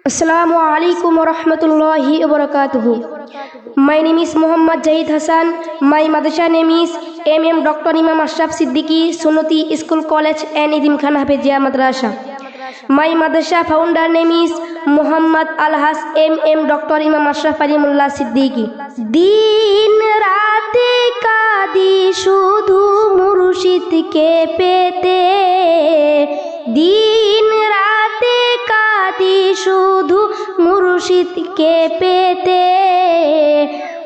Assalamu alaikum wa rahmatullahi wa barakatuh. My name is Muhammad Jahid Hassan. My madrasa name is MM Dr. Imam Ashraf Siddiqui Sunnati School College and Edim Khan Hafizia Madrasa. My madrasa founder name is Muhammad Alhas MM Dr. Imam Ashraf Alimullah Siddiqui. Din raate kadi shudhu murshidke pete. Din raate kadi শুধু মুর্শিদকে পেতে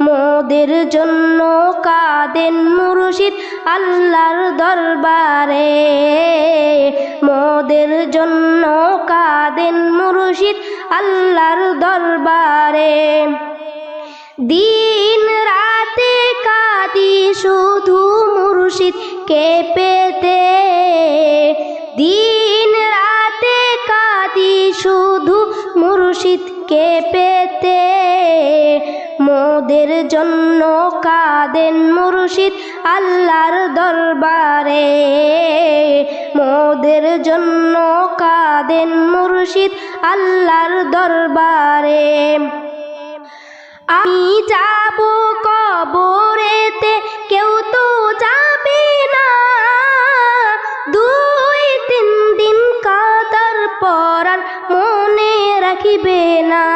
মোদের জন্য কাঁদেন মুর্শিদ আল্লাহর দরবারে মোদের জন্য কাঁদেন মুর্শিদ আল্লাহর দরবারে দিন রাতে কাঁদি শুধু মুর্শিদকে পেতে দিন রাতে কাঁদি শুধু মুর্শিদকে পেতে মোদের জন্য কাঁদেন মুর্শিদ আল্লাহর দরবারে মোদের জন্য কাঁদেন মুর্শিদ আল্লাহর দরবারে আমি যাব কবরেতে কেউ তো যাবে না দুই তিন দিন কাদার পর আর মনে রাখিবে না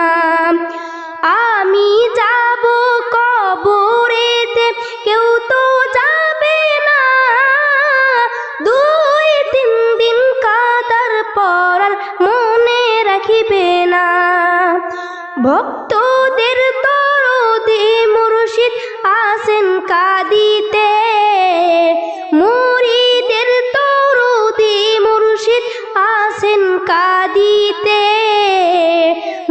আমি যাব কবরেতে কেউ তো যাবে না দুই তিন দিন কাদার পর আর মনে রাখিবে না ভক্তদের দরদে মুর্শিদ আসেন কাঁদিতে মুরিদের দরদে মুর্শিদ আসেন কাঁদিতে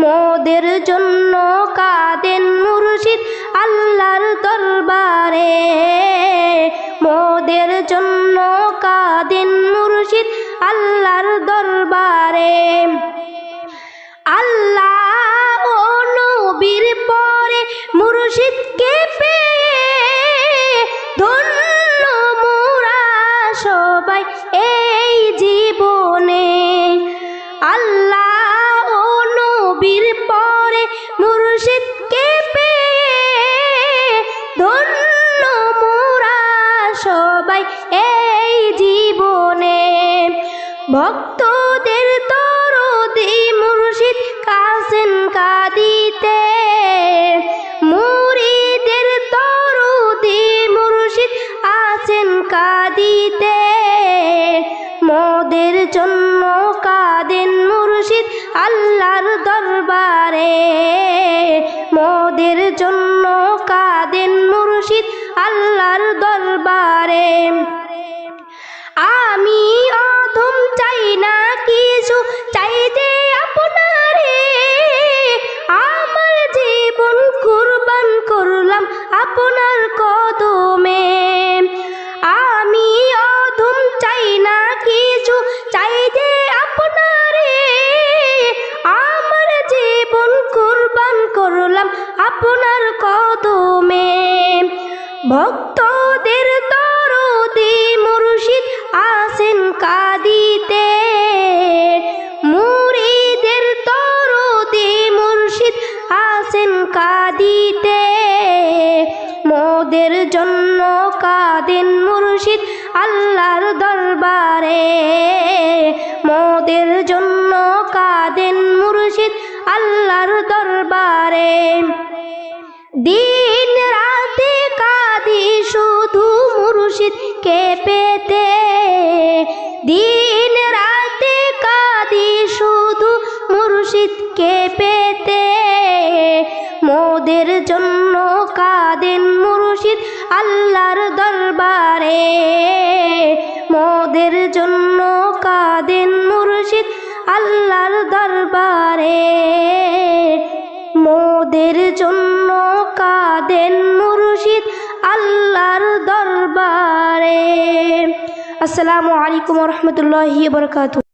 মোদের জন্য কাঁদেন মুর্শিদ আল্লাহর দরবারে মোদের জন্য কাঁদেন মুর্শিদ আল্লাহর দরবারে আল্লাহ ও নবীর পরে মুর্শিদকে পেয়ে ধন্য মোরা সবাই এই জীবনে আল্লাহ ও নবীর পরে মুর্শিদকে পেয়ে ধন্য মোরা সবাই এই জীবনে ভক্তদের দরদে মুর্শিদ কাসেন কাঁদিতে মুরিদের দরদে মুর্শিদ আসেন কাঁদিতে মোদের জন্য কাঁদেন মুর্শিদ আল্লাহর দরবারে মোদের জন্য কাঁদেন মুর্শিদ আল্লাহর দরবারে আমি অধম চাই না কিছু চাই যে আপনারে আমার জীবন কুরবান করলাম আপনার কদমে আমি অধম চাই না কিছু চাই যে আপনারে আমার জীবন কুরবান করলাম আপনার কদমে ভক্তদের দরদে মুর্শিদ আসেন কাঁদিতে মুরিদের দরদে মুর্শিদ আসেন কাঁদিতে মোদের জন্য কাঁদেন মুর্শিদ আল্লাহর দরবারে মোদের জন্য কাঁদেন মুর্শিদ আল্লাহর দরবারে দিন রাতে কাঁদি শুধু মুর্শিদকে পেতে দিন রাতে কাঁদি শুধু মুর্শিদকে পেতে মোদের জন্য কাঁদেন মুর্শিদ আল্লাহর দরবারে মোদের জন্য কাঁদেন মুর্শিদ আল্লাহর দরবারে মোদের জন্য কাঁদেন মুর্শিদ আল্লাহর দরবারে আসসালামু আলাইকুম ওয়া রাহমাতুল্লাহি ওয়া বারাকাতুহু।